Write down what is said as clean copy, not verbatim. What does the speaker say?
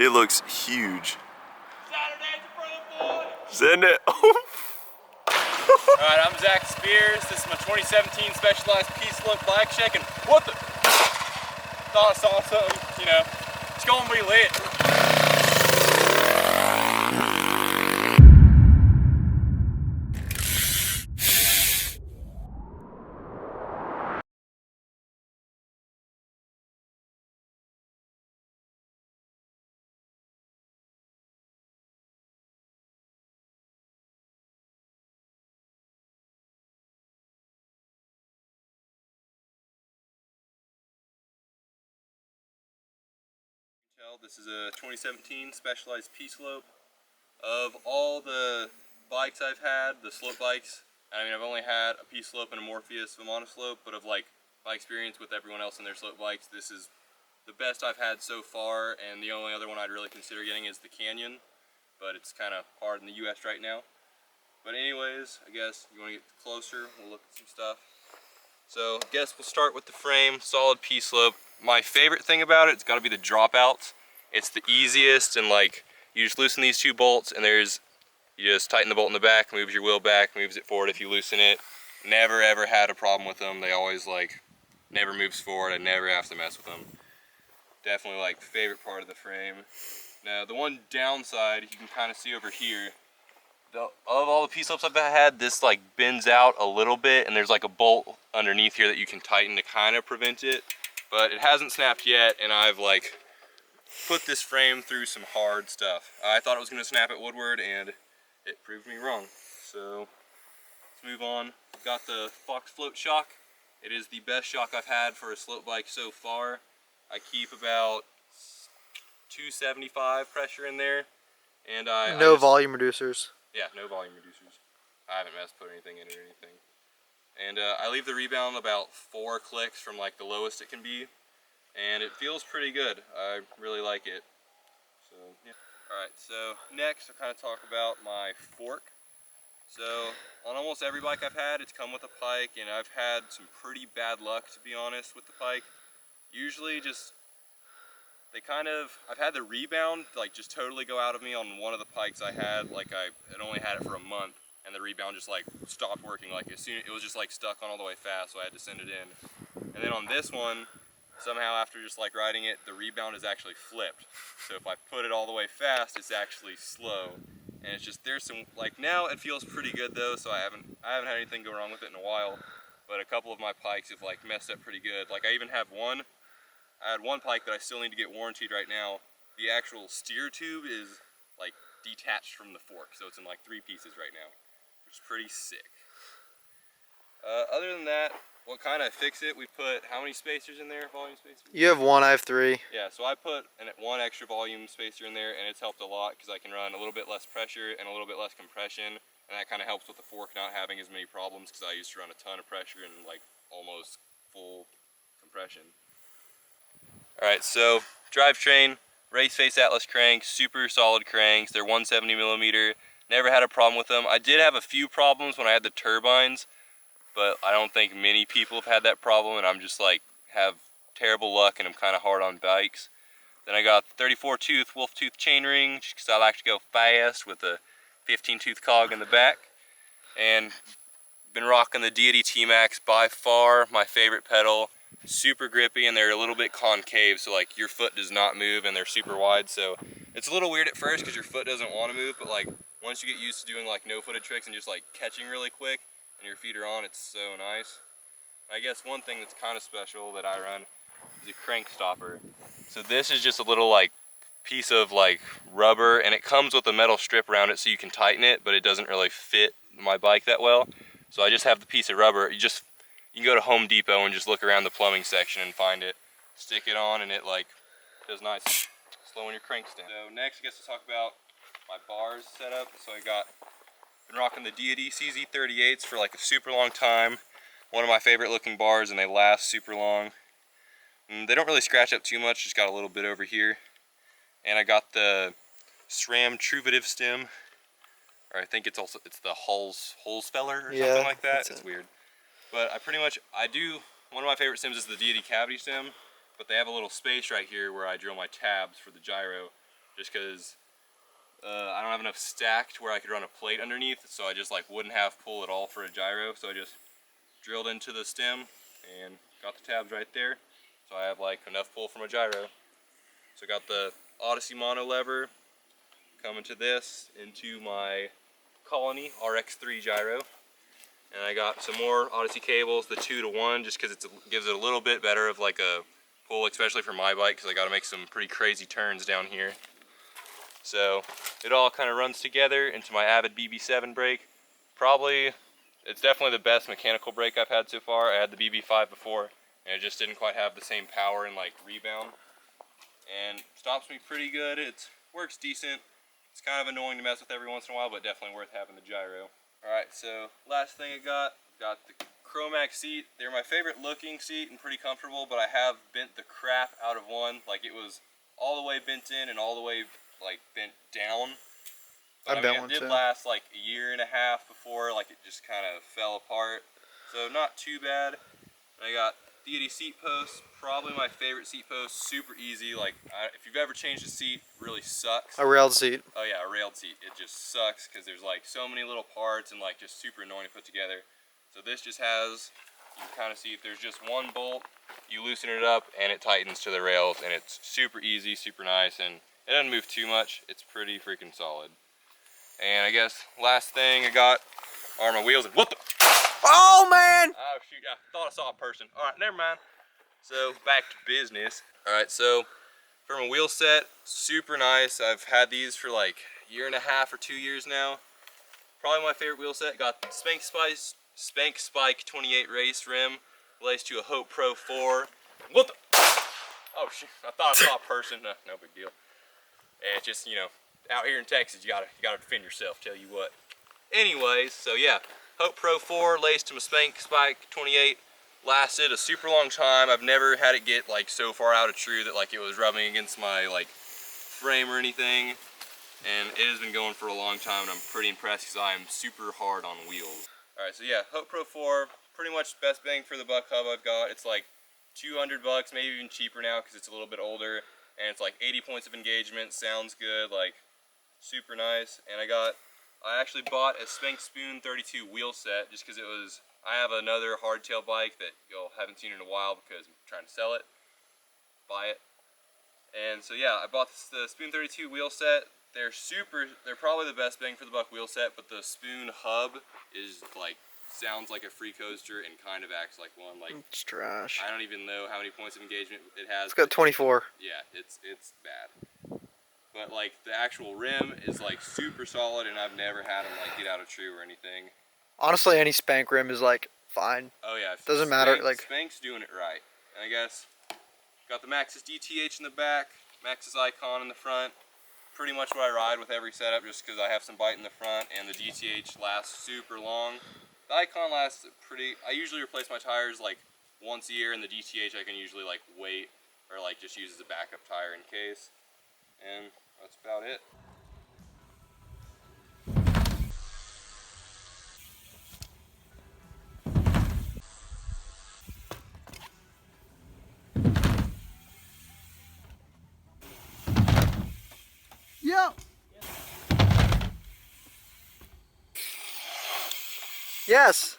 It looks huge. Send it. Alright, I'm Zach Spears. This is my 2017 Specialized P-Slope bike check, and what the? Thought I saw something, you know. It's gonna be lit. This is a 2017 Specialized P-Slope. Of all the bikes I've had, the slope bikes, I mean I've only had a P-Slope and a Morpheus, a monoslope, but of like my experience with everyone else in their slope bikes, this is the best I've had so far, and the only other one I'd really consider getting is the Canyon, but it's kind of hard in the US right now. But anyways, I guess you want to get closer, we'll look at some stuff. So I guess we'll start with the frame, solid P-Slope. My favorite thing about it's got to be the dropouts. It's the easiest, and like you just loosen these two bolts, and you just tighten the bolt in the back, moves your wheel back, moves it forward if you loosen it. Never ever had a problem with them. They always like never moves forward. I never have to mess with them. Definitely like favorite part of the frame. Now the one downside you can kind of see over here. Of all the P-Slopes I've had, this like bends out a little bit, and there's like a bolt underneath here that you can tighten to kind of prevent it. But it hasn't snapped yet, and I've like put this frame through some hard stuff. I thought it was going to snap at Woodward, and it proved me wrong. So let's move on. Got the Fox Float shock. It is the best shock I've had for a slope bike so far. I keep about 275 pressure in there, and no volume reducers. Yeah, no volume reducers. I haven't put anything in it or anything. And I leave the rebound about 4 clicks from like the lowest it can be, and it feels pretty good. I really like it. So yeah. Alright, so next I'll kind of talk about my fork. So on almost every bike I've had, it's come with a pike, and I've had some pretty bad luck, to be honest, with the pike. Usually just, I've had the rebound like just totally go out of me on one of the pikes I had. Like I had only had it for a month, and the rebound just like stopped working. Like as soon, it was just like stuck on all the way fast, so I had to send it in. And then on this one, somehow after just like riding it, the rebound is actually flipped. So if I put it all the way fast, it's actually slow. And it's just, there's some, like now it feels pretty good though, so I haven't had anything go wrong with it in a while. But a couple of my pikes have like messed up pretty good. Like I even have one, I had one pike that I still need to get warrantied right now. The actual steer tube is like detached from the fork, so it's in like 3 pieces right now, which is pretty sick. Other than that, what kind of fix it, we put how many spacers in there, volume spacers? You have 1, I have 3. Yeah, so I put one extra volume spacer in there, and it's helped a lot because I can run a little bit less pressure and a little bit less compression, and that kind of helps with the fork not having as many problems because I used to run a ton of pressure and like almost full compression. Alright, so Drivetrain, Race Face Atlas cranks, super solid cranks. They're 170mm. Never had a problem with them. I did have a few problems when I had the turbines, but I don't think many people have had that problem, and I'm just like have terrible luck, and I'm kind of hard on bikes. Then I got the 34 tooth wolf tooth chainring just because I like to go fast with a 15 tooth cog in the back, and been rocking the Deity T-Max, by far my favorite pedal. Super grippy, and they're a little bit concave, so like your foot does not move, and they're super wide, so it's a little weird at first because your foot doesn't want to move, but like once you get used to doing like no-footed tricks and just like catching really quick and your feet are on, it's so nice. I guess one thing that's kind of special that I run is a crank stopper. So this is just a little like piece of like rubber, and it comes with a metal strip around it so you can tighten it, but it doesn't really fit my bike that well. So I just have the piece of rubber. You can go to Home Depot and just look around the plumbing section and find it, stick it on, and it like does nice slowing your cranks down. So next I guess to talk about my bars setup. So been rocking the Deity CZ38s for like a super long time. One of my favorite looking bars, and they last super long. And they don't really scratch up too much, just got a little bit over here. And I got the SRAM Truvative stem, or I think it's the Holzfeller or something like that. It's weird. But one of my favorite stems is the Deity cavity stem, but they have a little space right here where I drill my tabs for the gyro. just because I don't have enough stack to where I could run a plate underneath, so I just like wouldn't have pull at all for a gyro. So I just drilled into the stem and got the tabs right there. So I have like enough pull from a gyro. So I got the Odyssey mono lever coming to this into my Colony RX3 gyro. And I got some more Odyssey cables, the 2-to-1, just because it gives it a little bit better of like a pull, especially for my bike, because I got to make some pretty crazy turns down here. So it all kind of runs together into my Avid BB7 brake. It's definitely the best mechanical brake I've had so far. I had the BB5 before, and it just didn't quite have the same power and like rebound. And stops me pretty good. It works decent. It's kind of annoying to mess with every once in a while, but definitely worth having the gyro. Alright, so last thing I got the Chromax seat. They're my favorite looking seat and pretty comfortable, but I have bent the crap out of one. Like, it was all the way bent in and all the way like bent down. But I mean, it did last like a year and a half before like it just kind of fell apart. So not too bad. And I got Dat Seat Post, probably my favorite seat post. Super easy. Like, if you've ever changed a seat, really sucks. A railed seat. Oh yeah, a railed seat. It just sucks because there's like so many little parts and like just super annoying to put together. So this just has, you can kind of see if there's just one bolt, you loosen it up and it tightens to the rails, and it's super easy, super nice, and it doesn't move too much. It's pretty freaking solid. And I guess last thing I got are my wheels. And what the? Oh man! Oh shoot, I thought I saw a person. All right, never mind. So back to business. All right, so for my wheel set, super nice. I've had these for like a year and a half or 2 years now. Probably my favorite wheel set. Got the Spank Spike 28 race rim, laced to a Hope Pro 4. What the? Oh shoot, I thought I saw a person. No big deal. And it's just, you know, out here in Texas, you gotta defend yourself, tell you what. Anyways, so yeah, Hope Pro 4 laced to my Spank Spike 28. Lasted a super long time. I've never had it get like so far out of true that like it was rubbing against my like frame or anything. And it has been going for a long time, and I'm pretty impressed because I am super hard on wheels. Alright, so yeah, Hope Pro 4, pretty much best bang for the buck hub I've got. It's like $200, maybe even cheaper now because it's a little bit older. And it's like 80 points of engagement, sounds good, like super nice. And I actually bought a Spank Spoon 32 wheel set just because I have another hardtail bike that y'all haven't seen in a while because I'm trying to sell it, buy it. And so yeah, I bought the Spoon 32 wheel set. They're probably the best bang for the buck wheel set, but the Spoon hub is like, sounds like a free coaster and kind of acts like one. Like, It's trash. I don't even know how many points of engagement it has. It's got 24. Yeah, it's bad. But like the actual rim is like super solid, and I've never had them like get out of true or anything. Honestly, any Spank rim is like fine. Oh yeah, Doesn't matter. Like, Spank's doing it right. And I guess got the Maxxis DTH in the back, Maxxis Icon in the front. Pretty much what I ride with every setup, just because I have some bite in the front, and the DTH lasts super long. The Icon lasts I usually replace my tires like once a year, and the DTH I can usually like wait or like just use as a backup tire in case. And that's about it. yeah. Yes.